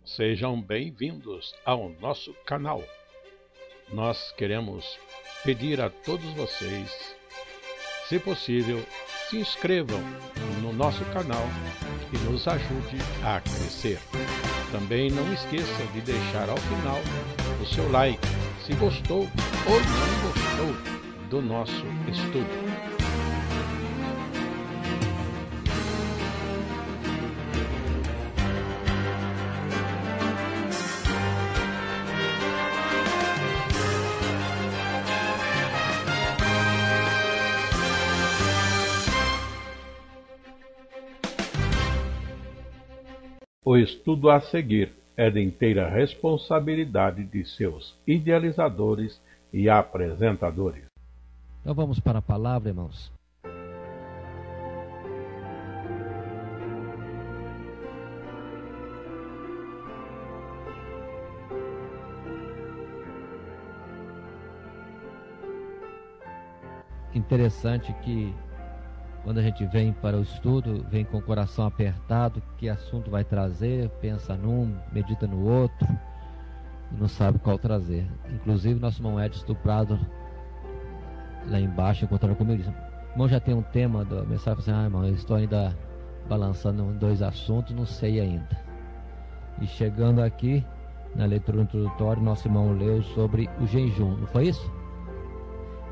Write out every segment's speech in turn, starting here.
Sejam bem-vindos ao nosso canal. Nós queremos pedir a todos vocês, se possível, se inscrevam no nosso canal e nos ajude a crescer. Também não esqueça de deixar ao final o seu like, se gostou ou não gostou do nosso estudo. O estudo a seguir é de inteira responsabilidade de seus idealizadores e apresentadores. Então vamos para a palavra, irmãos. Interessante que quando a gente vem para o estudo, vem com o coração apertado, que assunto vai trazer, pensa num, medita no outro, e não sabe qual trazer. Inclusive, nosso irmão Edson do Prado, lá embaixo, encontrando comigo, disse: irmão, já tem um tema da mensagem? Eu falei: irmão, eu estou ainda balançando em dois assuntos, não sei ainda. E chegando aqui, na leitura introdutória, nosso irmão leu sobre o jejum, não foi isso?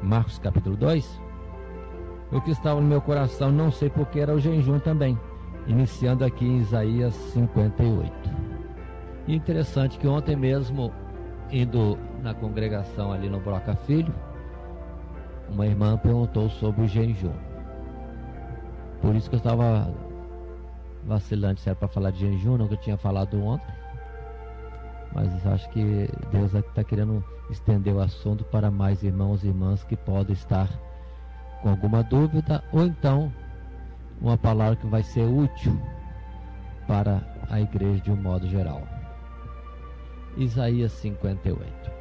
Marcos capítulo 2. O que estava no meu coração, não sei porque, era o jejum também, iniciando aqui em Isaías 58. E interessante que ontem mesmo, indo na congregação ali no Broca Filho, uma irmã perguntou sobre o jejum. Por isso que eu estava vacilante se era para falar de jejum, não, que eu tinha falado ontem. Mas acho que Deus está querendo estender o assunto para mais irmãos e irmãs que podem estar com alguma dúvida, ou então uma palavra que vai ser útil para a igreja de um modo geral. Isaías 58.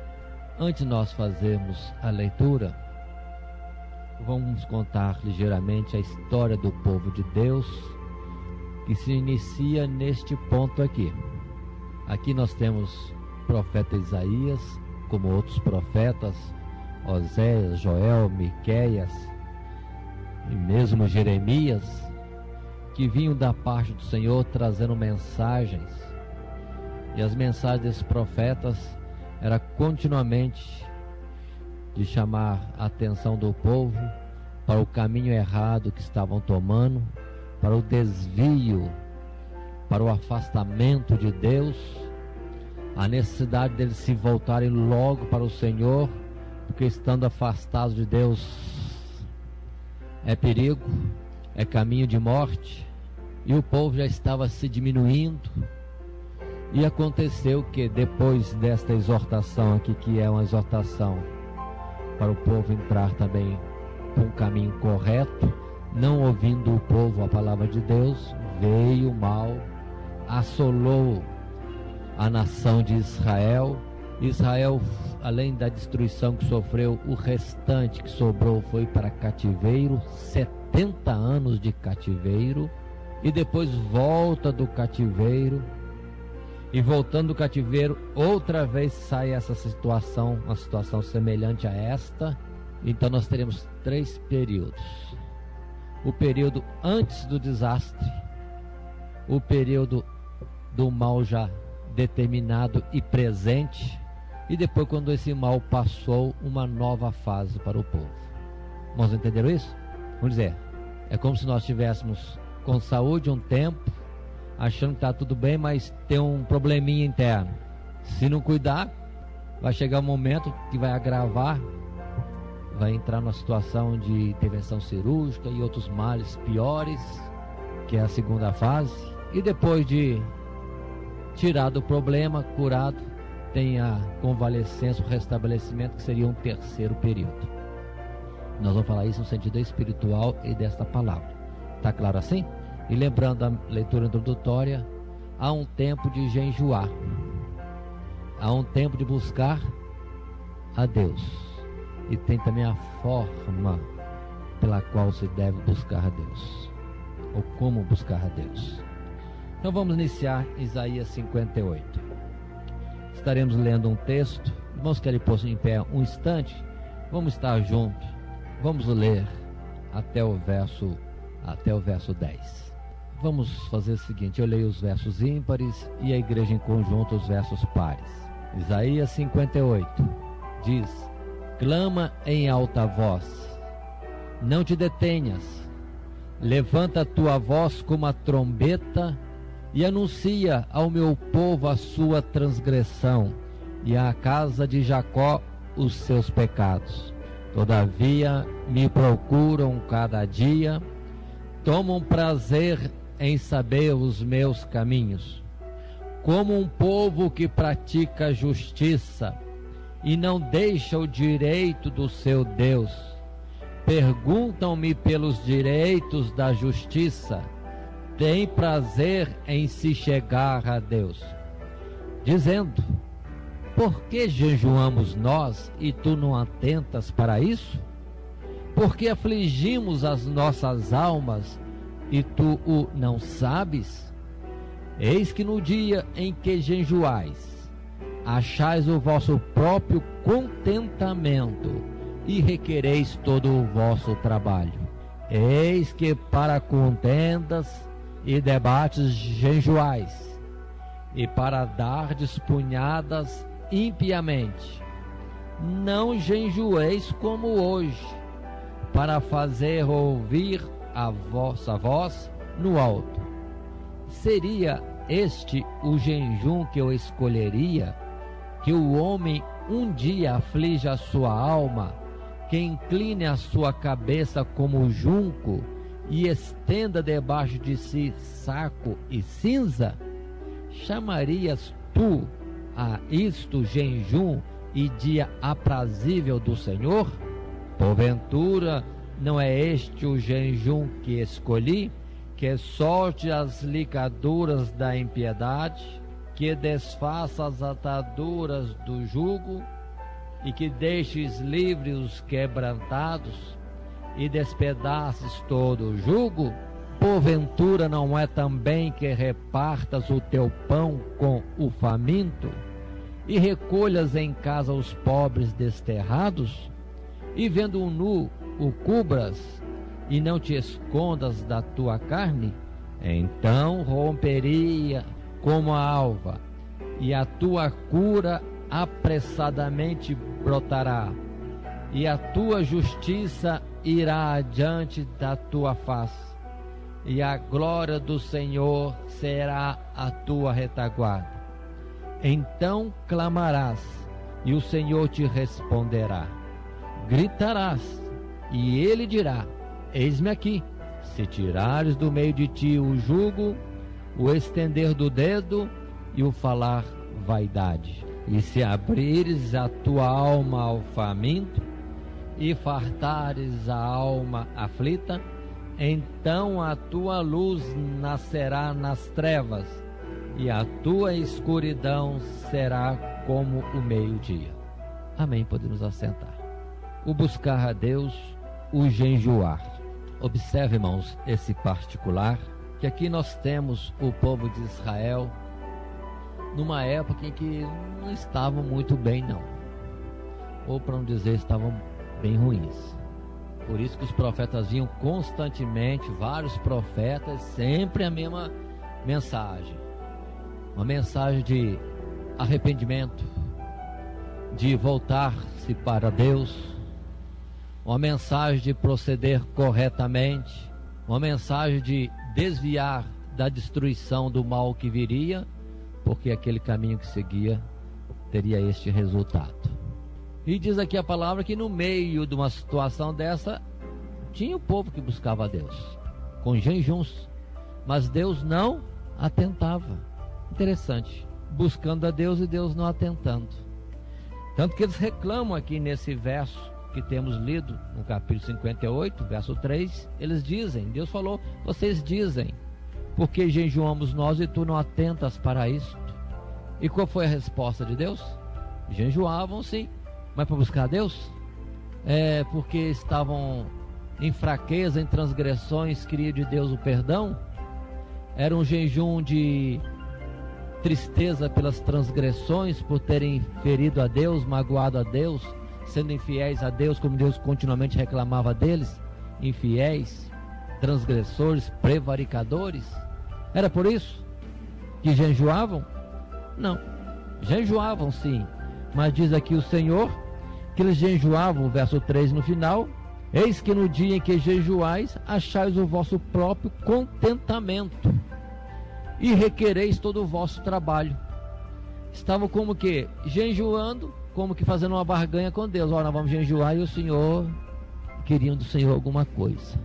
Antes de nós fazermos a leitura, vamos contar ligeiramente a história do povo de Deus, que se inicia neste ponto aqui. Aqui nós temos o profeta Isaías, como outros profetas, Oséias, Joel, Miqueias, e mesmo Jeremias, que vinham da parte do Senhor trazendo mensagens. E as mensagens desses profetas era continuamente de chamar a atenção do povo para o caminho errado que estavam tomando, para o desvio, para o afastamento de Deus, a necessidade deles se voltarem logo para o Senhor, porque estando afastados de Deus é perigo, é caminho de morte, e o povo já estava se diminuindo. E aconteceu que depois desta exortação aqui, que é uma exortação para o povo entrar também por um caminho correto, não ouvindo o povo a palavra de Deus, veio o mal, assolou a nação de Israel. Israel, além da destruição que sofreu, o restante que sobrou foi para cativeiro, 70 anos de cativeiro, e depois volta do cativeiro, e voltando do cativeiro, outra vez sai essa situação, uma situação semelhante a esta. Então nós teremos 3 períodos: o período antes do desastre, o período do mal já determinado e presente, e depois, quando esse mal passou, uma nova fase para o povo. Vamos entender isso? Vamos dizer, é como se nós estivéssemos com saúde um tempo, achando que está tudo bem, mas tem um probleminha interno. Se não cuidar, vai chegar um momento que vai agravar, vai entrar numa situação de intervenção cirúrgica e outros males piores, que é a segunda fase. E depois de tirado o problema, curado, tem a convalescência, o restabelecimento, que seria um terceiro período. Nós vamos falar isso no sentido espiritual e desta palavra. Está claro assim? E lembrando a leitura introdutória, há um tempo de jejuar, há um tempo de buscar a Deus, e tem também a forma pela qual se deve buscar a Deus, ou como buscar a Deus. Então vamos iniciar Isaías 58. estaremos lendo um texto. Irmãos, querem pôr em pé um instante? Vamos estar juntos. Vamos ler até o verso 10. Vamos fazer o seguinte: eu leio os versos ímpares e a igreja em conjunto os versos pares. Isaías 58 diz: clama em alta voz, não te detenhas, levanta a tua voz como a trombeta e anuncia ao meu povo a sua transgressão e à casa de Jacó os seus pecados. Todavia me procuram cada dia, tomam prazer em saber os meus caminhos, como um povo que pratica justiça e não deixa o direito do seu Deus. Perguntam-me pelos direitos da justiça, têm prazer em se chegar a Deus, dizendo: por que jejuamos nós e tu não atentas para isso? Por que afligimos as nossas almas e tu o não sabes? Eis que no dia em que jejuais, achais o vosso próprio contentamento e requereis todo o vosso trabalho. Eis que para contendas e debates jejuais, e para dardes punhadas impiamente. Não jejueis como hoje, para fazer ouvir a vossa voz no alto. Seria este o jejum que eu escolheria? Que o homem um dia aflige a sua alma, que incline a sua cabeça como junco e estenda debaixo de si saco e cinza? Chamarias tu a isto jejum e dia aprazível do Senhor? Porventura não é este o jejum que escolhi, que solte as ligaduras da impiedade, que desfaça as ataduras do jugo, e que deixes livres os quebrantados, e despedaces todo o jugo? Porventura não é também que repartas o teu pão com o faminto, e recolhas em casa os pobres desterrados? E vendo um nu, o cubras, e não te escondas da tua carne? Então romperia como a alva, e a tua cura apressadamente brotará, e a tua justiça irá adiante da tua face, e a glória do Senhor será a tua retaguarda. Então clamarás, e o Senhor te responderá. Gritarás, e ele dirá: eis-me aqui. Se tirares do meio de ti o jugo, o estender do dedo e o falar vaidade, e se abrires a tua alma ao faminto e fartares a alma aflita, então a tua luz nascerá nas trevas, e a tua escuridão será como o meio-dia. Amém. Podemos assentar. O buscar a Deus, o jejuar. Observe, irmãos, esse particular, que aqui nós temos o povo de Israel numa época em que não estavam muito bem, não, ou para não dizer, estavam bem ruins. Por isso que os profetas vinham constantemente, vários profetas, sempre a mesma mensagem, uma mensagem de arrependimento, de voltar-se para Deus, uma mensagem de proceder corretamente, uma mensagem de desviar da destruição do mal que viria, porque aquele caminho que seguia teria este resultado. E diz aqui a palavra que no meio de uma situação dessa, tinha o povo que buscava a Deus, com jejuns, mas Deus não atentava. Interessante, buscando a Deus e Deus não atentando. Tanto que eles reclamam aqui nesse verso que temos lido, no capítulo 58, verso 3, eles dizem, Deus falou, vocês dizem, por que jejuamos nós e tu não atentas para isto? E qual foi a resposta de Deus? Jejuavam sim, mas para buscar a Deus? É porque estavam em fraqueza, em transgressões, queria de Deus o perdão? Era um jejum de tristeza pelas transgressões, por terem ferido a Deus, magoado a Deus, sendo infiéis a Deus, como Deus continuamente reclamava deles, infiéis, transgressores, prevaricadores? Era por isso que jejuavam? Não, jejuavam sim, mas diz aqui o Senhor que eles jejuavam, verso 3 no final: eis que no dia em que jejuais, achais o vosso próprio contentamento e requereis todo o vosso trabalho. Estavam como que jejuando, como que fazendo uma barganha com Deus. Nós vamos jejuar, e o Senhor, queriam do Senhor alguma coisa.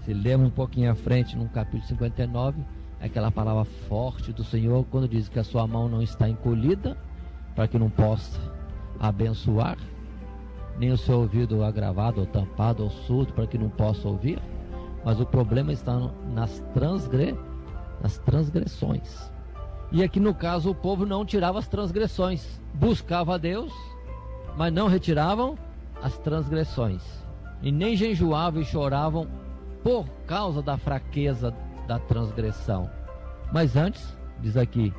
Se lermos um pouquinho à frente, no capítulo 59, aquela palavra forte do Senhor, quando diz que a sua mão não está encolhida, para que não possa abençoar, nem o seu ouvido agravado, ou tampado, ou surdo, para que não possa ouvir. Mas o problema está nas transgressões. E aqui no caso o povo não tirava as transgressões, buscava a Deus, mas não retiravam as transgressões, e nem jejuavam e choravam por causa da fraqueza da transgressão. Mas antes, diz aqui,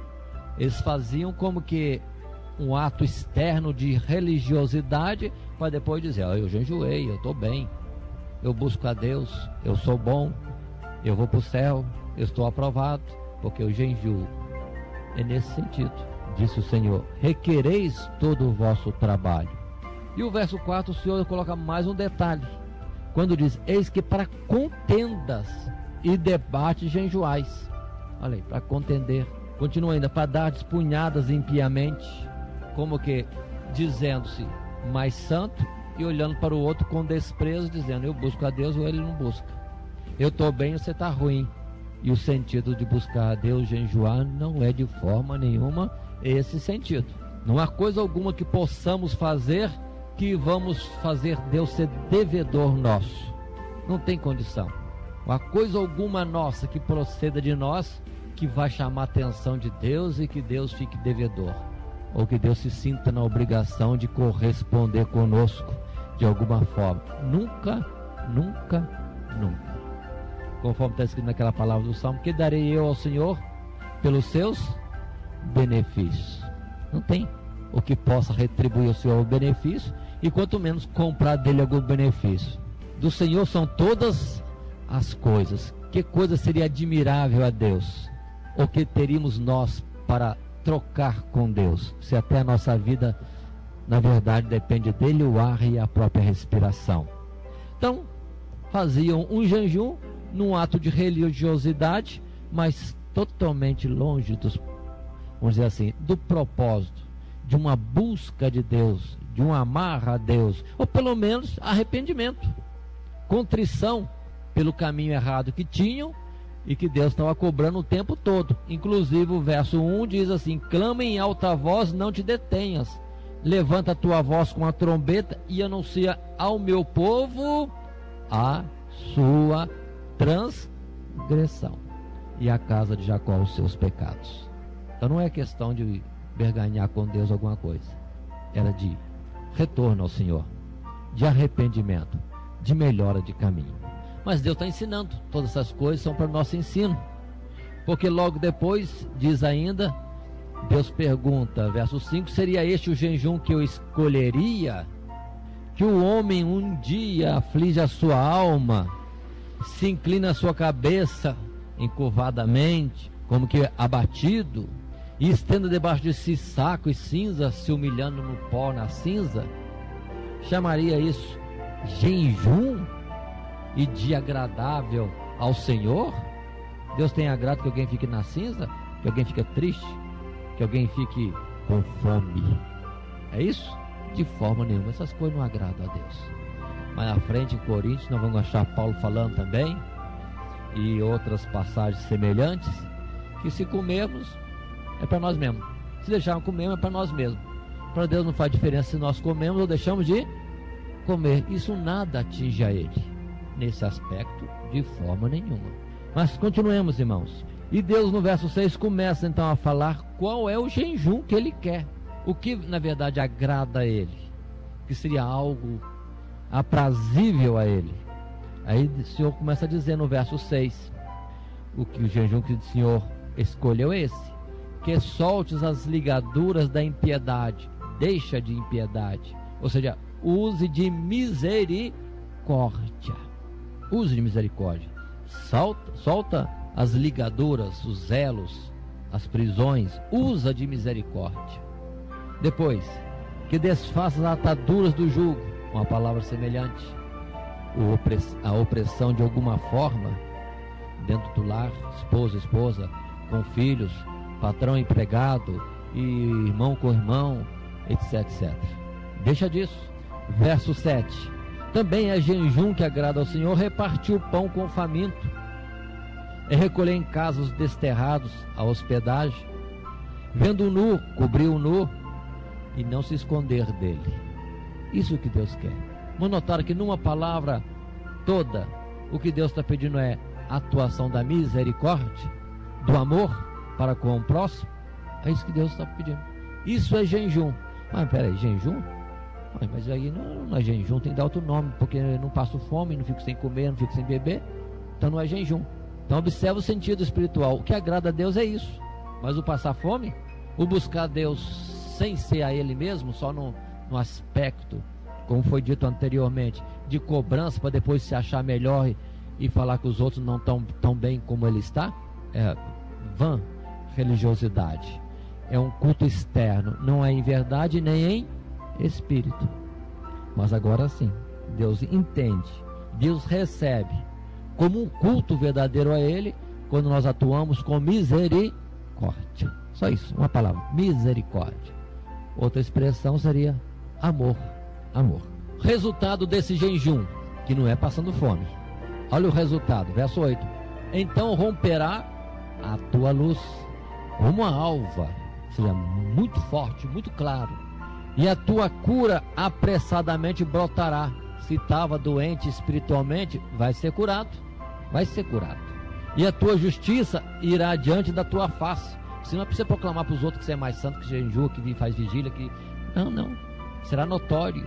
eles faziam como que um ato externo de religiosidade, para depois dizer: eu jejuei, eu estou bem, eu busco a Deus, eu sou bom, eu vou para o céu, eu estou aprovado, porque eu jejuo. É nesse sentido, disse o Senhor: requereis todo o vosso trabalho. E o verso 4, o Senhor coloca mais um detalhe, quando diz: eis que para contendas e debates jejuais. Olha aí, para contender. Continua ainda: para dar punhadas impiamente, como que dizendo-se mais santo e olhando para o outro com desprezo, dizendo: eu busco a Deus, ou ele não busca. Eu estou bem, você está ruim. E o sentido de buscar a Deus, jejuar, não é de forma nenhuma esse sentido. Não há coisa alguma que possamos fazer que vamos fazer Deus ser devedor nosso. Não tem condição. Não há coisa alguma nossa que proceda de nós que vai chamar a atenção de Deus e que Deus fique devedor, ou que Deus se sinta na obrigação de corresponder conosco de alguma forma. Nunca, nunca, nunca. Conforme está escrito naquela palavra do Salmo: que darei eu ao Senhor pelos seus benefícios? Não tem o que possa retribuir ao Senhor o benefício, e quanto menos comprar dele algum benefício. Do Senhor são todas as coisas. Que coisa seria admirável a Deus, ou que teríamos nós para trocar com Deus, se até a nossa vida, na verdade, depende dele, o ar e a própria respiração? Então, faziam um jejum num ato de religiosidade, mas totalmente longe dos, vamos dizer assim, do propósito de uma busca de Deus, de um amar a Deus, ou pelo menos arrependimento, contrição pelo caminho errado que tinham e que Deus estava cobrando o tempo todo. Inclusive o verso 1 diz assim: clama em alta voz, não te detenhas, levanta a tua voz com a trombeta e anuncia ao meu povo a sua transgressão, e a casa de Jacó os seus pecados. Então não é questão de berganhar com Deus alguma coisa, era de retorno ao Senhor, de arrependimento, de melhora de caminho. Mas Deus está ensinando, todas essas coisas são para nosso ensino, porque logo depois diz ainda, Deus pergunta, verso 5: seria este o jejum que eu escolheria? Que o homem um dia aflige a sua alma, se inclina a sua cabeça encurvadamente, como que abatido, e estenda debaixo de si saco e cinza, se humilhando no pó, na cinza? Chamaria isso jejum e dia agradável ao Senhor? Deus tem agrado que alguém fique na cinza, que alguém fique triste, que alguém fique com fome? É isso? De forma nenhuma. Essas coisas não agradam a Deus. Mais à frente, em Coríntios, nós vamos achar Paulo falando também, e outras passagens semelhantes, que se comermos é para nós mesmos, se deixarmos comer é para nós mesmos. Para Deus não faz diferença se nós comemos ou deixamos de comer. Isso nada atinge a Ele nesse aspecto, de forma nenhuma. Mas continuemos, irmãos. E Deus no verso 6 começa então a falar qual é o jejum que Ele quer, o que na verdade agrada a Ele, que seria algo aprazível a Ele. Aí o Senhor começa a dizer no verso 6, o jejum que o Senhor escolheu é esse: que soltes as ligaduras da impiedade. Deixa de impiedade. Ou seja, use de misericórdia. Use de misericórdia. Solta as ligaduras, os elos, as prisões. Usa de misericórdia. Depois, que desfaça as ataduras do jugo. Uma palavra semelhante. A opressão de alguma forma, dentro do lar, esposa, com filhos, patrão empregado, e irmão com irmão, etc. Deixa disso. Verso 7. Também é jejum que agrada ao Senhor repartir o pão com o faminto, é recolher em casa os desterrados, a hospedagem, vendo o nu, cobrir o nu e não se esconder dele. Isso que Deus quer. Vamos notar que numa palavra toda, o que Deus está pedindo é a atuação da misericórdia, do amor para com o próximo. É isso que Deus está pedindo. Isso é jejum. Mas peraí, jejum? Mas aí não é jejum, tem que dar outro nome, porque eu não passo fome, não fico sem comer, não fico sem beber. Então não é jejum. Então observa o sentido espiritual. O que agrada a Deus é isso. Mas o passar fome, o buscar Deus sem ser a Ele mesmo, só no aspecto, como foi dito anteriormente, de cobrança para depois se achar melhor e falar que os outros não estão tão bem como ele está, é vã religiosidade. É um culto externo, não é em verdade nem em espírito. Mas agora sim, Deus entende, Deus recebe como um culto verdadeiro a Ele, quando nós atuamos com misericórdia. Só isso, uma palavra, misericórdia. Outra expressão seria amor. Amor. Resultado desse jejum, que não é passando fome. Olha o resultado, verso 8. Então romperá a tua luz como a alva, ou seja, muito forte, muito claro, e a tua cura apressadamente brotará. Se estava doente espiritualmente, vai ser curado. Vai ser curado. E a tua justiça irá diante da tua face. Você não é para você proclamar para os outros que você é mais santo, que jejua, que faz vigília, que... Não. Será notória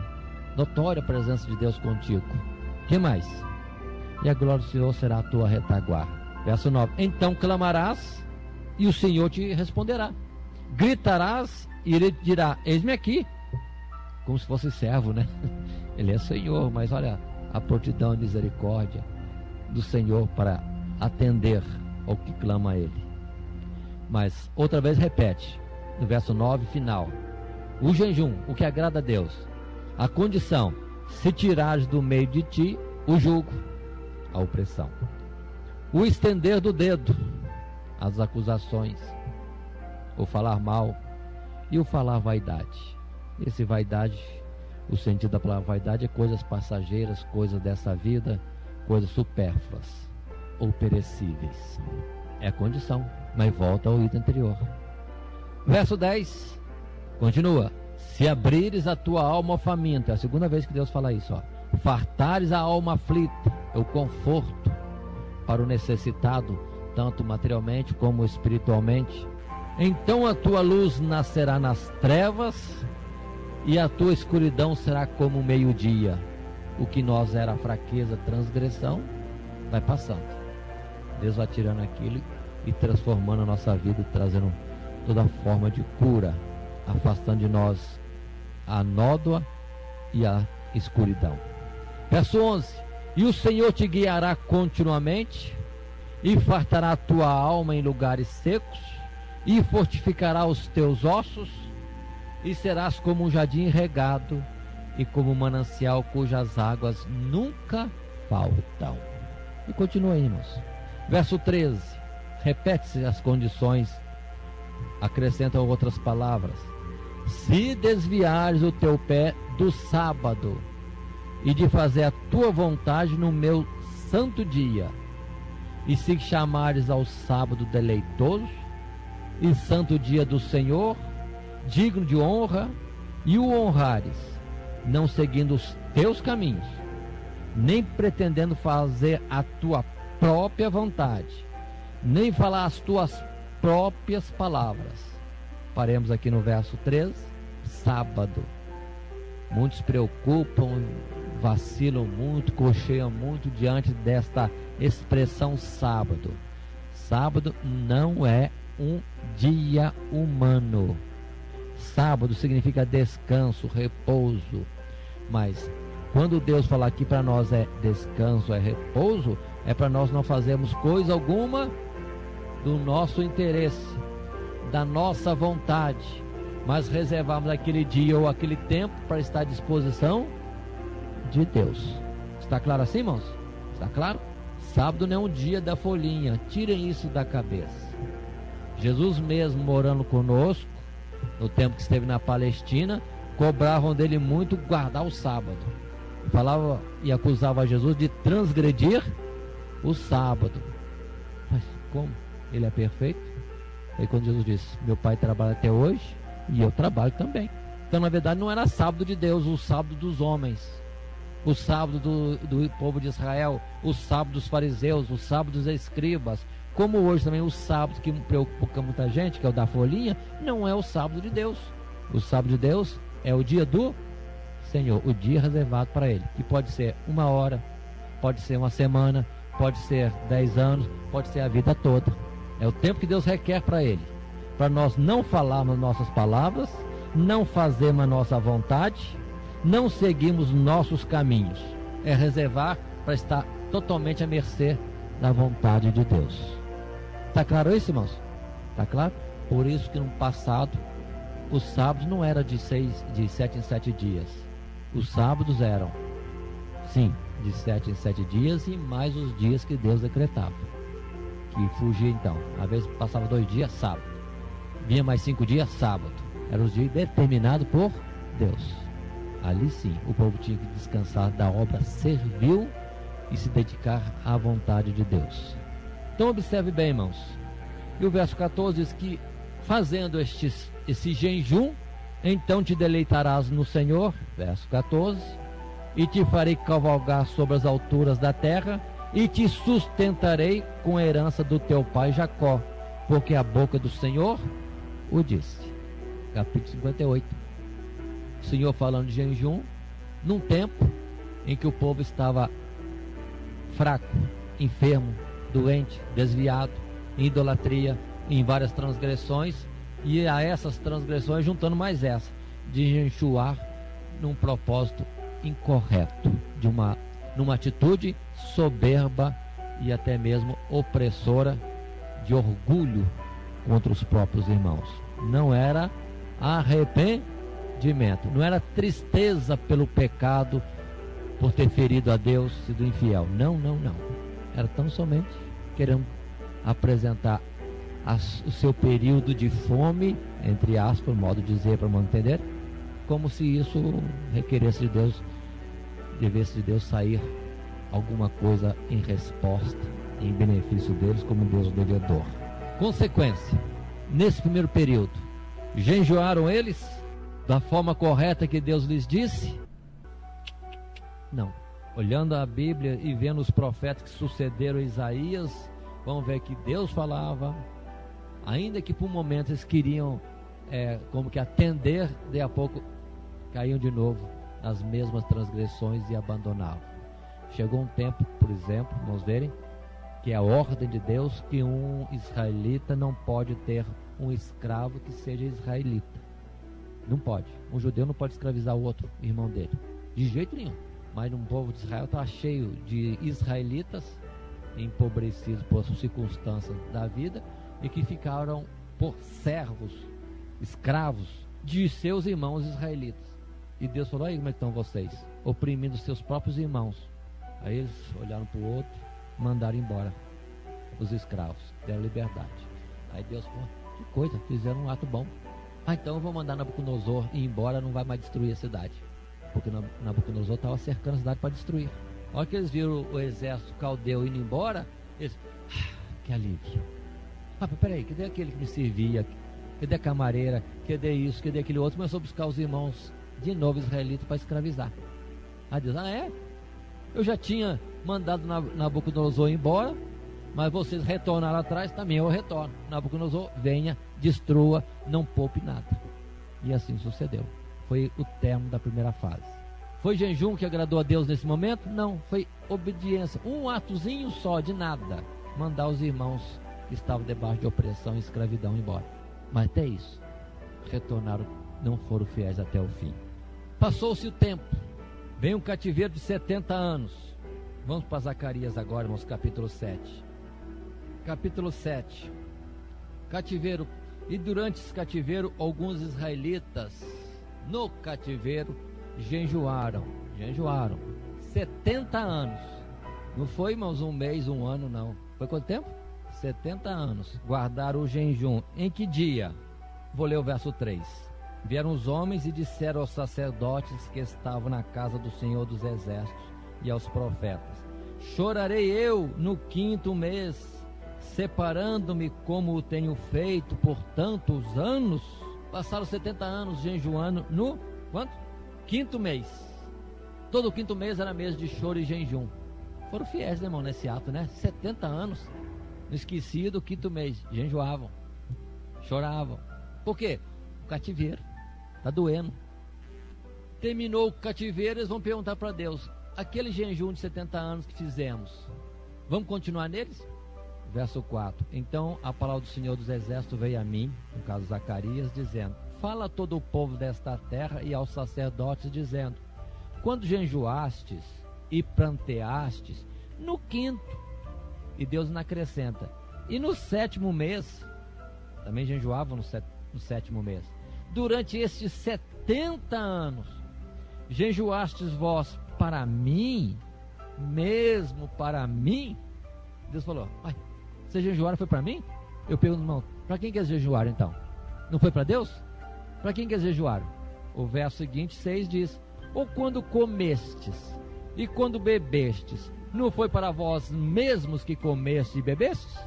a presença de Deus contigo. O que mais? E a glória do Senhor será a tua retaguarda. Verso 9. Então clamarás e o Senhor te responderá. Gritarás e ele dirá: eis-me aqui. Como se fosse servo, né? Ele é Senhor, mas olha a prontidão e misericórdia do Senhor para atender ao que clama a Ele. Mas outra vez repete, no verso 9 final: o jejum, o que agrada a Deus, a condição, se tirares do meio de ti o jugo, a opressão, o estender do dedo, as acusações, o falar mal e o falar vaidade. Esse vaidade, o sentido da palavra vaidade é coisas passageiras, coisas dessa vida, coisas supérfluas ou perecíveis. É a condição, mas volta ao item anterior. Verso 10, continua: se abrires a tua alma ao faminto, é a segunda vez que Deus fala isso, ó. Fartares a alma aflita, é o conforto para o necessitado, tanto materialmente como espiritualmente. Então a tua luz nascerá nas trevas e a tua escuridão será como o meio-dia. O que nós era fraqueza, transgressão, vai passando. Deus vai tirando aquilo e transformando a nossa vida, trazendo toda forma de cura, afastando de nós a nódoa e a escuridão. Verso 11: e o Senhor te guiará continuamente e fartará a tua alma em lugares secos e fortificará os teus ossos, e serás como um jardim regado e como um manancial cujas águas nunca faltam. E continua aí, irmãos. Verso 13, repete-se as condições, acrescentam outras palavras: se desviares o teu pé do sábado e de fazer a tua vontade no meu santo dia, e se chamares ao sábado deleitoso e santo dia do Senhor, digno de honra, e o honrares, não seguindo os teus caminhos, nem pretendendo fazer a tua própria vontade, nem falar as tuas próprias palavras. Paremos aqui no verso 13, sábado. Muitos preocupam, vacilam muito, cocheiam muito diante desta expressão sábado. Sábado não é um dia humano. Sábado significa descanso, repouso. Mas quando Deus fala aqui para nós é descanso, é repouso, é para nós não fazermos coisa alguma do nosso interesse, da nossa vontade, mas reservarmos aquele dia ou aquele tempo para estar à disposição de Deus. Está claro assim, irmãos? Está claro? Sábado não é um dia da folhinha, tirem isso da cabeça. Jesus mesmo morando conosco, no tempo que esteve na Palestina, cobravam dele muito guardar o sábado. Falava e acusava Jesus de transgredir o sábado. Mas como? Ele é perfeito? Aí quando Jesus disse, meu pai trabalha até hoje e eu trabalho também. Então na verdade não era sábado de Deus, o sábado dos homens, o sábado do povo de Israel, o sábado dos fariseus, o sábado dos escribas. Como hoje também o sábado que preocupa muita gente, que é o da folhinha, não é o sábado de Deus. O sábado de Deus é o dia do Senhor, o dia reservado para Ele, que pode ser 1 hora, pode ser 1 semana, pode ser 10 anos, pode ser a vida toda. É o tempo que Deus requer para Ele, para nós não falarmos nossas palavras, não fazermos a nossa vontade, não seguirmos nossos caminhos. É reservar para estar totalmente à mercê da vontade de Deus. Está claro isso, irmãos? Está claro? Por isso que no passado os sábados não eram de 7 em 7 dias. Os sábados eram, sim, de 7 em 7 dias e mais os dias que Deus decretava. Que fugia então. Às vezes passava 2 dias, sábado. Vinha mais 5 dias, sábado. Eram os dias determinados por Deus. Ali sim, o povo tinha que descansar da obra servil e se dedicar à vontade de Deus. Então observe bem, irmãos. E o verso 14 diz que fazendo esse jejum, então te deleitarás no Senhor, verso 14, e te farei cavalgar sobre as alturas da terra, e te sustentarei com a herança do teu pai Jacó, porque a boca do Senhor o disse. Capítulo 58. O Senhor falando de jejum, num tempo em que o povo estava fraco, enfermo, doente, desviado, em idolatria, em várias transgressões, e a essas transgressões juntando mais essa, de jejuar num propósito incorreto, numa atitude soberba e até mesmo opressora, de orgulho contra os próprios irmãos. Não era arrependimento, não era tristeza pelo pecado, por ter ferido a Deus, sido infiel. Não. Era tão somente querendo apresentar o seu período de fome, entre aspas, modo de dizer, para não entender, como se isso requeresse de Deus, devesse de Deus sair alguma coisa em resposta, em benefício deles, como Deus devedor. Consequência, nesse primeiro período, jejuaram eles da forma correta que Deus lhes disse? Não. Olhando a Bíblia e vendo os profetas que sucederam a Isaías, vamos ver que Deus falava, ainda que por momentos eles queriam como que atender, daí a pouco caíam de novo nas mesmas transgressões e abandonavam. Chegou um tempo, por exemplo, vamos verem, que é a ordem de Deus que um israelita não pode ter um escravo que seja israelita. Não pode. Um judeu não pode escravizar o outro irmão dele, de jeito nenhum. Mas no povo de Israel estava cheio de israelitas empobrecidos por circunstâncias da vida e que ficaram por servos, escravos de seus irmãos israelitas. E Deus falou, aí como é que estão vocês? Oprimindo seus próprios irmãos. Aí eles olharam para o outro, mandaram embora os escravos, deram liberdade. Aí Deus falou, que coisa, fizeram um ato bom. Então eu vou mandar Nabucodonosor ir embora, não vai mais destruir a cidade. Porque Nabucodonosor estava cercando a cidade para destruir. A hora que eles viram o exército caldeu indo embora, eles, que alívio. Mas peraí, cadê aquele que me servia? Cadê a camareira? Cadê isso? Cadê aquele outro? Começou a buscar os irmãos de novo israelitas para escravizar. Aí Deus, eu já tinha mandado Nabucodonosor ir embora, mas vocês retornaram atrás, também eu retorno. Nabucodonosor, venha, destrua, não poupe nada. E assim sucedeu. Foi o termo da primeira fase. Foi jejum que agradou a Deus nesse momento? Não, foi obediência. Um atozinho só, de nada. Mandar os irmãos que estavam debaixo de opressão e escravidão embora. Mas até isso, retornaram, não foram fiéis até o fim. Passou-se o tempo, vem um cativeiro de 70 anos. Vamos para Zacarias agora, irmãos, capítulo 7. Capítulo 7. Cativeiro. E durante esse cativeiro, alguns israelitas no cativeiro jejuaram. 70 anos. Não foi, irmãos, um mês, um ano, não. Foi quanto tempo? 70 anos. Guardaram o jejum. Em que dia? Vou ler o verso 3. Vieram os homens e disseram aos sacerdotes que estavam na casa do Senhor dos Exércitos e aos profetas: chorarei eu no 5º mês, separando-me como o tenho feito por tantos anos. Passaram 70 anos jejuando no quanto? 5º mês. Todo o 5º mês era mês de choro e jejum. Foram fiéis, né, irmão, nesse ato, né? 70 anos. Não esquecia do 5º mês. Jejuavam, choravam. Por quê? O cativeiro. Está doendo. Terminou o cativeiro, eles vão perguntar para Deus: aquele jejum de 70 anos que fizemos, vamos continuar neles? Verso 4. Então a palavra do Senhor dos Exércitos veio a mim, no caso Zacarias, dizendo: fala a todo o povo desta terra e aos sacerdotes, dizendo: quando jejuastes e pranteastes no 5º, e Deus não acrescenta, e no 7º mês, também jejuavam no 7º mês, durante estes 70 anos, jejuastes vós para mim, mesmo para mim? Deus falou: vocês jejuaram, foi para mim? Eu pergunto, irmão, para quem que eles jejuaram então? Não foi para Deus? Para quem que eles jejuaram? O verso seguinte, 6 diz: ou quando comestes e quando bebestes, não foi para vós mesmos que comestes e bebestes?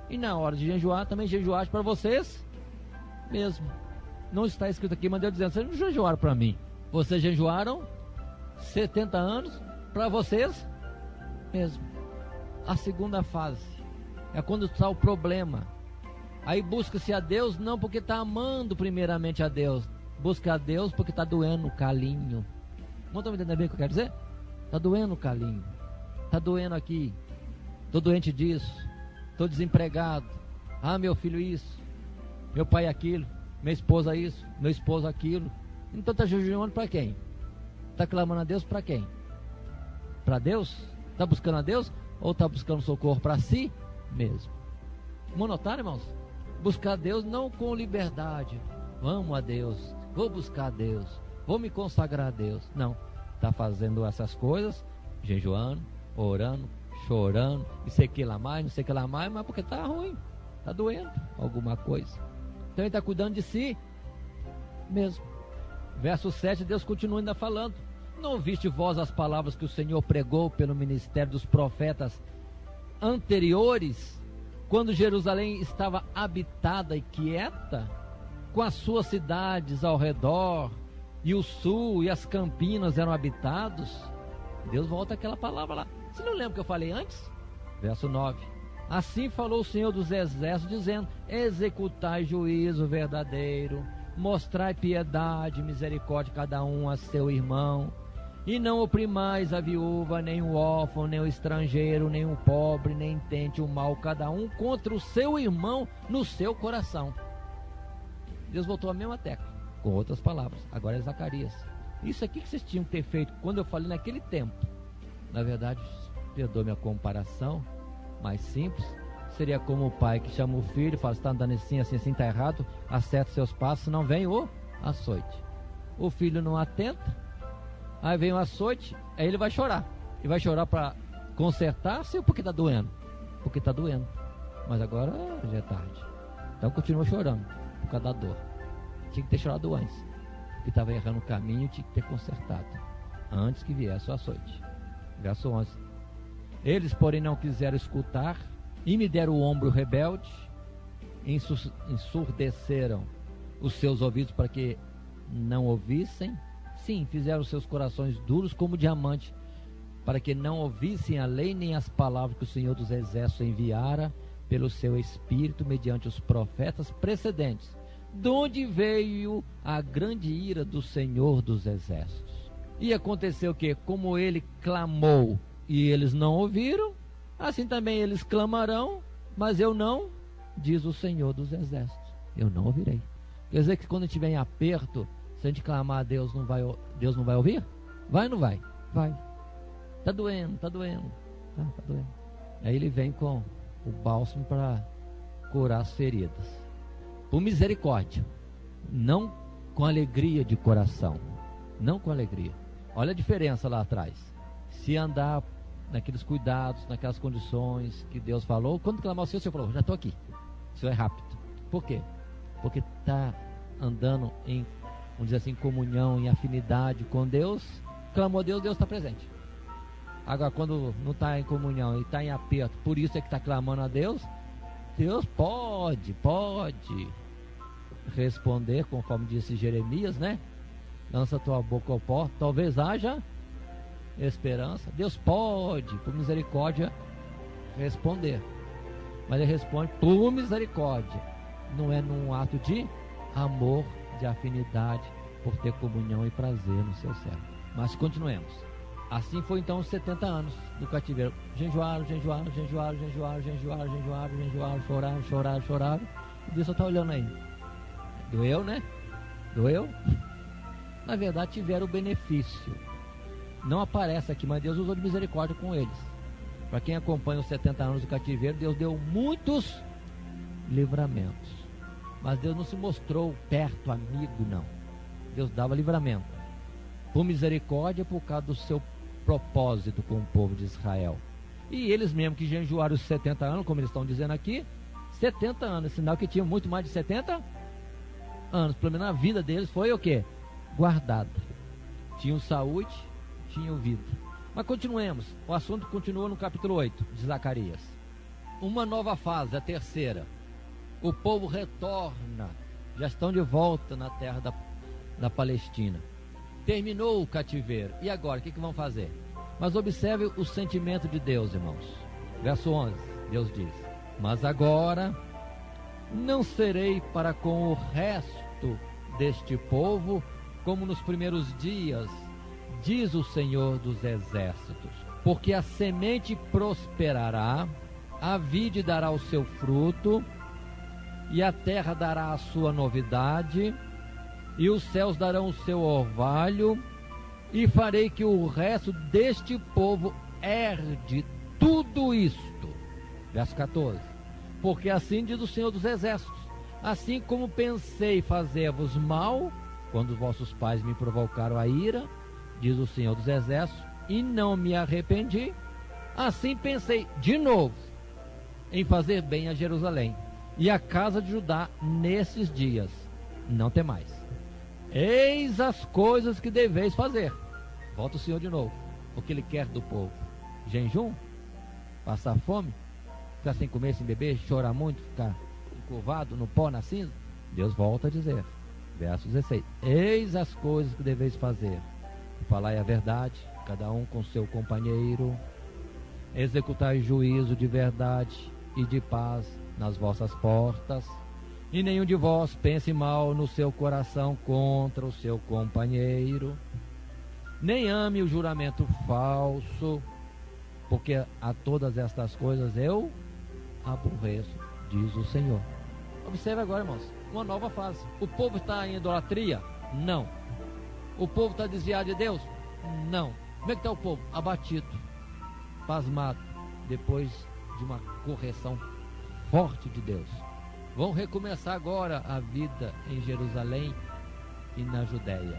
E na hora de jejuar, também jejuaste para vocês mesmo. Não está escrito aqui, mas Deus dizendo: vocês não jejuaram para mim, vocês jejuaram 70 anos para vocês mesmo. A segunda fase é quando está o problema. Aí busca-se a Deus não porque está amando primeiramente a Deus, busca a Deus porque está doendo o calinho. Não estão me entendendo bem o que eu quero dizer? Está doendo o calinho, está doendo aqui, estou doente disso, estou desempregado, meu filho isso, meu pai aquilo, minha esposa isso, meu esposo aquilo. Então está jejuando para quem? Está clamando a Deus para quem? Para Deus? Está buscando a Deus? Ou está buscando socorro para si mesmo? Vamos notar, irmãos? Buscar a Deus não com liberdade. Vamos a Deus, vou buscar a Deus, vou me consagrar a Deus. Não, está fazendo essas coisas, jejuando, orando, chorando, e sei que lá mais, não sei que lá mais, mas porque está ruim, está doendo alguma coisa. Então ele está cuidando de si mesmo. Verso 7, Deus continua ainda falando: não ouviste vós as palavras que o Senhor pregou pelo ministério dos profetas anteriores, quando Jerusalém estava habitada e quieta, com as suas cidades ao redor, e o sul e as campinas eram habitados? Deus volta àquela palavra lá. Você não lembra que eu falei antes? Verso 9: assim falou o Senhor dos Exércitos, dizendo: executai juízo verdadeiro, mostrai piedade e misericórdia cada um a seu irmão, e não oprimais a viúva, nem o órfão, nem o estrangeiro, nem o pobre, nem tente o mal cada um contra o seu irmão no seu coração. Deus voltou à mesma tecla, com outras palavras. Agora é Zacarias. Isso aqui que vocês tinham que ter feito quando eu falei naquele tempo, na verdade, perdoe minha comparação mais simples, seria como o pai que chama o filho e fala: está andando assim, assim, assim, está errado, acerta seus passos, senão vem o açoite. O filho não atenta, aí vem o açoite, aí ele vai chorar. E vai chorar para consertar-se ou porque está doendo? Porque está doendo. Mas agora já é tarde. Então continua chorando por causa da dor. Tinha que ter chorado antes, porque estava errando o caminho, tinha que ter consertado antes que viesse o açoite. Verso 11: eles, porém, não quiseram escutar e me deram o ombro rebelde, ensurdeceram os seus ouvidos para que não ouvissem. Sim, fizeram seus corações duros como diamante, para que não ouvissem a lei nem as palavras que o Senhor dos Exércitos enviara pelo seu Espírito mediante os profetas precedentes, de onde veio a grande ira do Senhor dos Exércitos. E aconteceu que, como ele clamou e eles não ouviram, assim também eles clamarão mas eu não, diz o Senhor dos Exércitos, eu não ouvirei. Quer dizer que quando a gente tiver em aperto, se a gente clamar a Deus, Deus não vai ouvir? Vai ou não vai? Vai. Tá doendo. Tá doendo. Aí ele vem com o bálsamo para curar as feridas. Por misericórdia. Não com alegria de coração. Não com alegria. Olha a diferença lá atrás. Se andar naqueles cuidados, naquelas condições que Deus falou, quando clamar o Senhor falou, já estou aqui. O Senhor é rápido. Por quê? Porque está andando em, vamos dizer assim, comunhão, em afinidade com Deus. Clamou a Deus, Deus está presente. Agora, quando não está em comunhão e está em aperto, por isso é que está clamando a Deus, Deus pode responder, conforme disse Jeremias, né? Lança tua boca ao pó, talvez haja esperança. Deus pode, por misericórdia, responder. Mas ele responde por misericórdia. Não é num ato de amor, de afinidade, por ter comunhão e prazer no seu servo. Mas continuemos. Assim foi então os 70 anos do cativeiro. Jejuaram, choraram. E Deus só está olhando aí. Doeu, né? Doeu? Na verdade tiveram o benefício. Não aparece aqui, mas Deus usou de misericórdia com eles. Para quem acompanha os 70 anos do cativeiro, Deus deu muitos livramentos. Mas Deus não se mostrou perto, amigo, não. Deus dava livramento. Por misericórdia, por causa do seu propósito com o povo de Israel. E eles mesmo que jejuaram os 70 anos, como eles estão dizendo aqui, 70 anos, sinal que tinham muito mais de 70 anos. Pelo menos a vida deles foi o quê? Guardada. Tinham saúde, tinham vida. Mas continuemos. O assunto continua no capítulo 8 de Zacarias. Uma nova fase, a terceira. O povo retorna. Já estão de volta na terra da Palestina. Terminou o cativeiro. E agora, o que vão fazer? Mas observe o sentimento de Deus, irmãos. Verso 11, Deus diz: mas agora não serei para com o resto deste povo como nos primeiros dias, diz o Senhor dos Exércitos, porque a semente prosperará, a vide dará o seu fruto, e a terra dará a sua novidade, e os céus darão o seu orvalho, e farei que o resto deste povo herde tudo isto. Verso 14. Porque assim diz o Senhor dos Exércitos: assim como pensei fazer-vos mal, quando vossos pais me provocaram a ira, diz o Senhor dos Exércitos, e não me arrependi, assim pensei de novo em fazer bem a Jerusalém e a casa de Judá nesses dias. Não temais. Eis as coisas que deveis fazer. Volta o Senhor de novo. O que Ele quer do povo: jejum, passar fome, ficar sem comer, sem beber, chorar muito, ficar encurvado no pó, na cinza. Deus volta a dizer, verso 16: eis as coisas que deveis fazer. Falai a verdade, cada um com seu companheiro. Executai juízo de verdade e de paz nas vossas portas. E nenhum de vós pense mal no seu coração contra o seu companheiro. Nem ame o juramento falso, porque a todas estas coisas eu aborreço, diz o Senhor. Observe agora, irmãos, uma nova fase. O povo está em idolatria? Não. O povo está desviado de Deus? Não. Como é que está o povo? Abatido, pasmado, depois de uma correção forte de Deus. Vão recomeçar agora a vida em Jerusalém e na Judéia.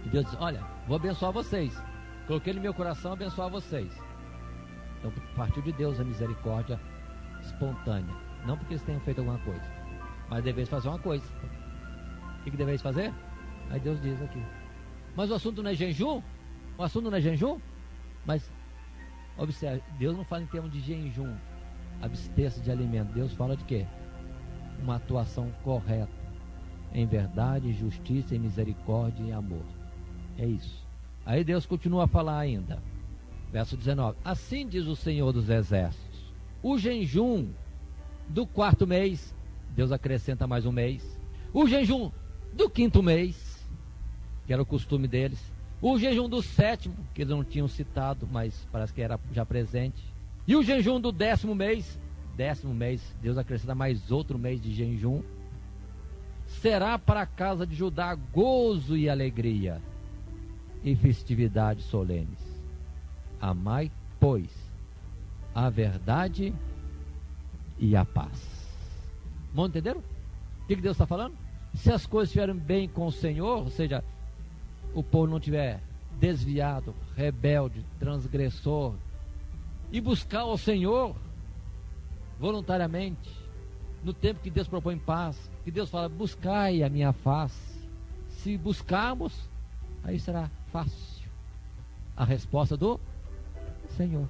E Deus diz: olha, vou abençoar vocês. Coloquei no meu coração abençoar vocês. Então partiu de Deus a misericórdia espontânea. Não porque eles tenham feito alguma coisa, mas deveis fazer uma coisa. O que deveis fazer? Aí Deus diz aqui. Mas o assunto não é jejum? O assunto não é jejum? Mas observe, Deus não fala em termos de jejum, abster-se de alimento. Deus fala de quê? Uma atuação correta em verdade, justiça, em misericórdia e amor. É isso. Aí Deus continua a falar ainda. Verso 19. Assim diz o Senhor dos Exércitos: o jejum do 4º mês, Deus acrescenta mais um mês. O jejum do 5º mês, que era o costume deles. O jejum do 7º, que eles não tinham citado, mas parece que era já presente. E o jejum do 10º mês, 10º mês, Deus acrescenta mais outro mês de jejum. Será para a casa de Judá gozo e alegria e festividades solenes. Amai, pois, a verdade e a paz. Vão entenderam? O que Deus está falando? Se as coisas estiverem bem com o Senhor, ou seja, o povo não estiver desviado, rebelde, transgressor, e buscar o Senhor voluntariamente, no tempo que Deus propõe paz, que Deus fala, buscai a minha face. Se buscarmos, aí será fácil. A resposta do Senhor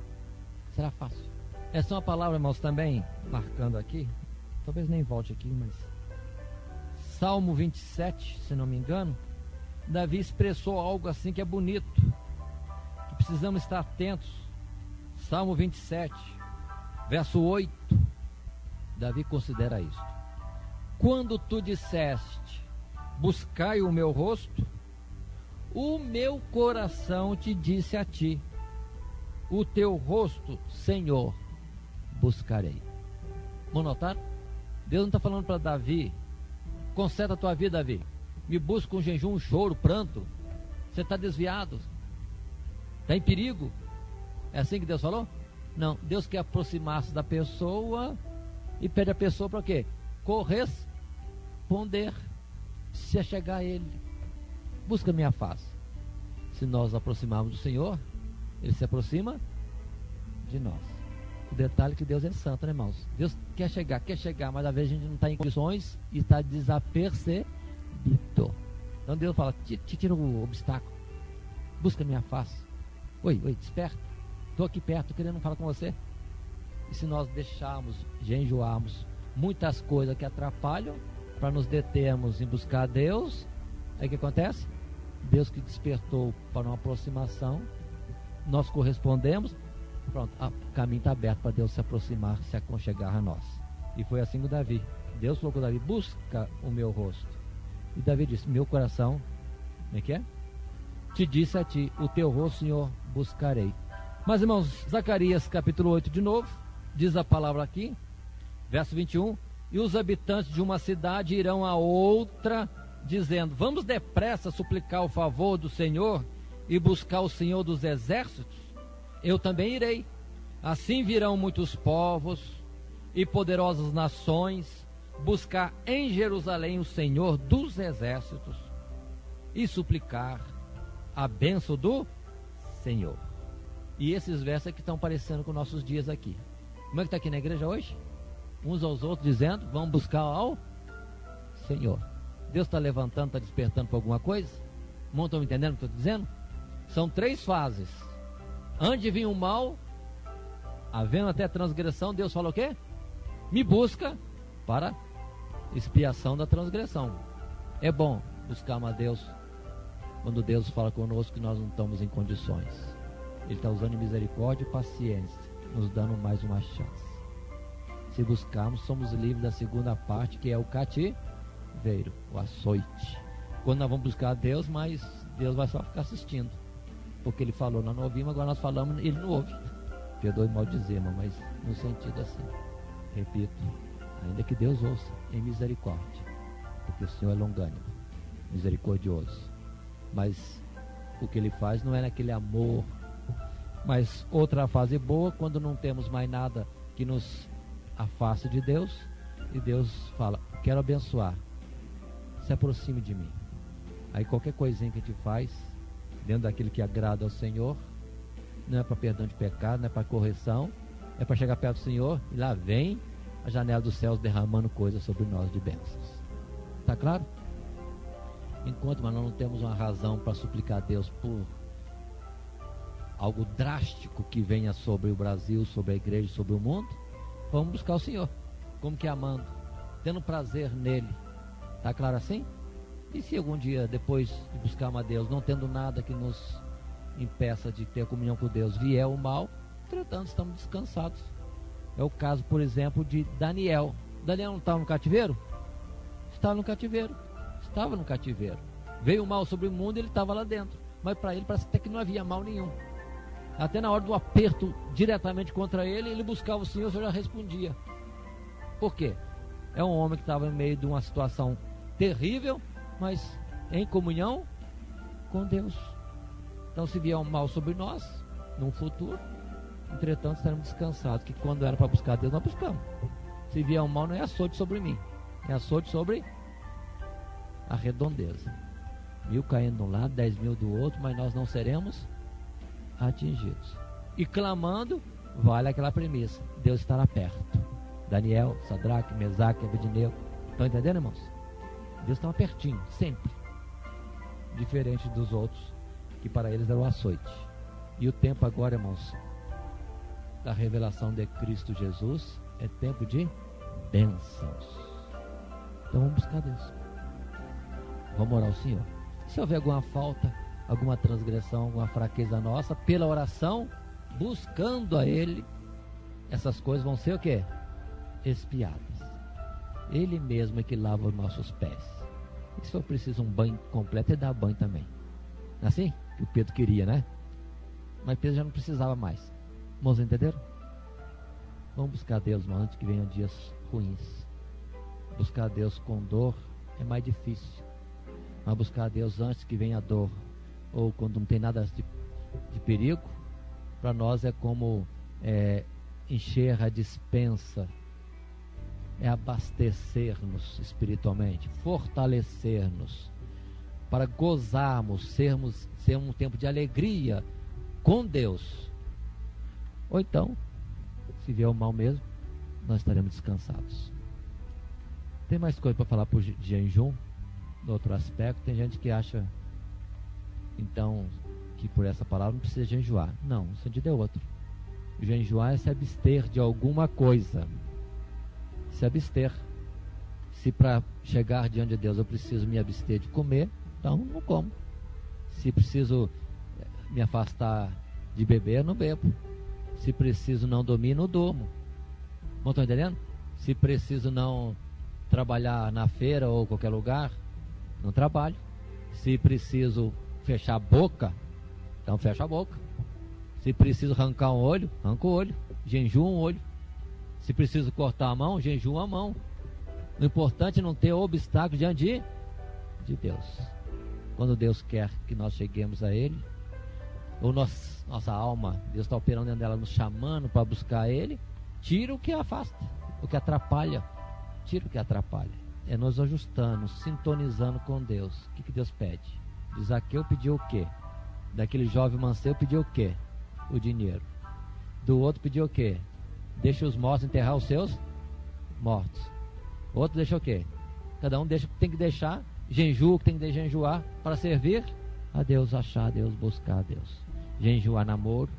será fácil. Essa é uma palavra, irmãos, também marcando aqui, talvez nem volte aqui, mas Salmo 27, se não me engano, Davi expressou algo assim que é bonito, que precisamos estar atentos. Salmo 27, verso 8, Davi considera isto: quando tu disseste, buscai o meu rosto, o meu coração te disse a ti, o teu rosto, Senhor, buscarei. Vamos notar? Deus não está falando para Davi, conserta a tua vida, Davi, me busca com jejum, choro, pranto, você está desviado, está em perigo. É assim que Deus falou? Não, Deus quer aproximar-se da pessoa e pede a pessoa para quê? Corresponder, se achegar a Ele. Busca minha face. Se nós aproximarmos do Senhor, Ele se aproxima de nós. O detalhe é que Deus é santo, né, irmãos? Deus quer chegar, mas às vezes a gente não está em condições e está desapercebido. Então Deus fala, te tira o obstáculo, busca minha face. Oi, desperta, estou aqui perto, estou querendo falar com você. E se nós deixarmos, jejuarmos muitas coisas que atrapalham, para nos determos em buscar Deus, aí o que acontece? Deus que despertou para uma aproximação, nós correspondemos, pronto, o caminho está aberto para Deus se aproximar, se aconchegar a nós. E foi assim com Davi. Deus falou com Davi, busca o meu rosto. E Davi disse, meu coração, como é que é? Te disse a ti, o teu rosto, Senhor, buscarei. Mas, irmãos, Zacarias capítulo 8 de novo, diz a palavra aqui, verso 21, e os habitantes de uma cidade irão a outra, dizendo, vamos depressa suplicar o favor do Senhor e buscar o Senhor dos exércitos. Eu também irei. Assim virão muitos povos e poderosas nações buscar em Jerusalém o Senhor dos exércitos e suplicar a bênção do Senhor. E esses versos aqui estão parecendo com nossos dias aqui. Como é que está aqui na igreja hoje? Uns aos outros dizendo, vamos buscar ao Senhor. Deus está levantando, está despertando para alguma coisa? Não estão entendendo o que eu estou dizendo? São 3 fases. Antes de vir o mal, havendo até transgressão, Deus fala o quê? Me busca para expiação da transgressão. É bom buscar a Deus quando Deus fala conosco que nós não estamos em condições. Ele está usando misericórdia e paciência, nos dando mais uma chance. Se buscarmos, somos livres da segunda parte, que é o cativeiro, o açoite. Quando nós vamos buscar a Deus, mas Deus vai só ficar assistindo, porque Ele falou, nós não ouvimos, agora nós falamos, Ele não ouve. Perdoe mal dizer, irmão, mas no sentido assim, repito, ainda que Deus ouça em misericórdia, porque o Senhor é longânimo, misericordioso, mas o que Ele faz não é naquele amor. Mas outra fase boa, quando não temos mais nada que nos afaste de Deus, e Deus fala, quero abençoar, se aproxime de mim. Aí qualquer coisinha que a gente faz dentro daquilo que agrada ao Senhor, não é para perdão de pecado, não é para correção, é para chegar perto do Senhor, e lá vem a janela dos céus derramando coisas sobre nós de bênçãos. Está claro? Enquanto nós não temos uma razão para suplicar a Deus por algo drástico que venha sobre o Brasil, sobre a igreja, sobre o mundo, vamos buscar o Senhor, como que amando, tendo prazer nele. Está claro assim? E se algum dia, depois de buscarmos a Deus, não tendo nada que nos impeça de ter comunhão com Deus, vier o mal, entretanto estamos descansados. É o caso, por exemplo, de Daniel. Daniel não estava no cativeiro? Estava no cativeiro. Estava no cativeiro. Veio o mal sobre o mundo e ele estava lá dentro. Mas para ele parece até que não havia mal nenhum. Até na hora do aperto diretamente contra ele, ele buscava o Senhor já respondia. Por quê? É um homem que estava em meio de uma situação terrível, mas em comunhão com Deus. Então, se vier um mal sobre nós, num futuro, entretanto, estaremos descansados, que quando era para buscar Deus, nós buscamos. Se vier um mal, não é açoite sobre mim, é açoite sobre a redondeza. 1000 caindo de um lado, 10.000 do outro, mas nós não seremos atingidos. E clamando, vale aquela premissa: Deus estará perto. Daniel, Sadraque, Mesaque, Abednego. Estão entendendo, irmãos? Deus estava pertinho, sempre. Diferente dos outros, que para eles era o açoite. E o tempo agora, irmãos, da revelação de Cristo Jesus, é tempo de bênçãos. Então vamos buscar Deus. Vamos orar ao Senhor. Se houver alguma falta, alguma transgressão, alguma fraqueza nossa, pela oração, buscando a Ele, essas coisas vão ser o quê? Expiadas. Ele mesmo é que lava os nossos pés. E se for preciso um banho completo, ele dá banho também. Assim que o Pedro queria, né? Mas Pedro já não precisava mais. Irmãos, entenderam? Vamos buscar Deus, irmão, antes que venham dias ruins. Buscar Deus com dor é mais difícil. Mas buscar Deus antes que venha a dor, ou quando não tem nada de perigo, para nós é como encher a despensa, é abastecer-nos espiritualmente, fortalecer-nos, para gozarmos, ser um tempo de alegria com Deus. Ou então, se vier o mal mesmo, nós estaremos descansados. Tem mais coisa para falar por jejum, no outro aspecto. Tem gente que acha, então, que por essa palavra não precisa jejuar. Não, o sentido é outro. Jejuar é se abster de alguma coisa. Se abster. Se para chegar diante de Deus eu preciso me abster de comer, então não como. Se preciso me afastar de beber, não bebo. Se preciso não dormir, não durmo. Não estão entendendo? Se preciso não trabalhar na feira ou qualquer lugar, não trabalho. Se preciso fechar a boca, então fecha a boca. Se preciso arrancar um olho, arranca o olho. Jejua um olho. Se preciso cortar a mão, jejua a mão. O importante é não ter obstáculo diante de Deus. Quando Deus quer que nós cheguemos a Ele, ou nossa alma, Deus está operando dentro dela, nos chamando para buscar Ele, tira o que afasta, o que atrapalha. Tira o que atrapalha. É nos ajustando, sintonizando com Deus. O que Deus pede? De Zaqueu pediu o quê? Daquele jovem mancebo pediu o quê? O dinheiro. Do outro pediu o quê? Deixa os mortos enterrar os seus mortos. O outro deixa o quê? Cada um deixa o que tem que deixar, jejua o que tem que jejuar para servir a Deus, achar a Deus, buscar a Deus. Jejuar namoro,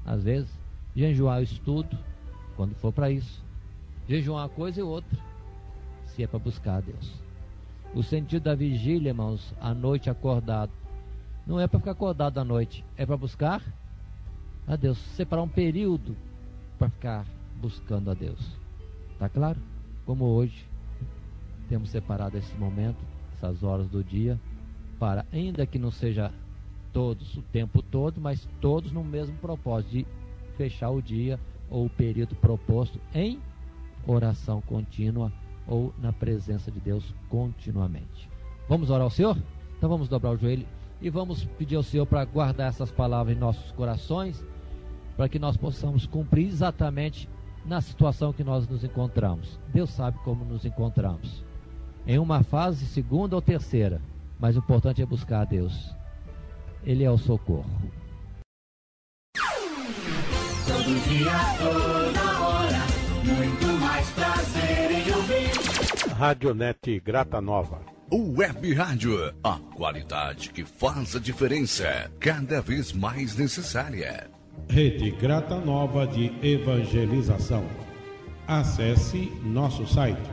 às vezes. Jejuar o estudo, quando for para isso. Jejuar uma coisa e outra, se é para buscar a Deus. O sentido da vigília, irmãos, à noite acordado, não é para ficar acordado à noite, é para buscar a Deus. Separar um período para ficar buscando a Deus. Tá claro? Como hoje temos separado esse momento, essas horas do dia, para, ainda que não seja todos o tempo todo, mas todos no mesmo propósito de fechar o dia ou o período proposto em oração contínua ou na presença de Deus continuamente. Vamos orar ao Senhor? Então vamos dobrar o joelho e vamos pedir ao Senhor para guardar essas palavras em nossos corações, para que nós possamos cumprir exatamente na situação que nós nos encontramos. Deus sabe como nos encontramos, em uma fase, segunda ou terceira, mas o importante é buscar a Deus. Ele é o socorro. Todo dia, toda hora, muito mais prazer em ouvir. Radionet Grata Nova. Web Rádio, a qualidade que faz a diferença, cada vez mais necessária. Rede Grata Nova de Evangelização. Acesse nosso site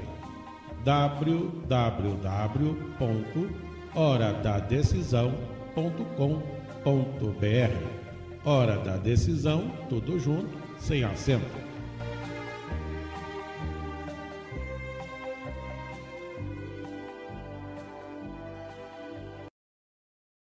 www.horadadecisão.com.br. Hora da Decisão, tudo junto, sem acento.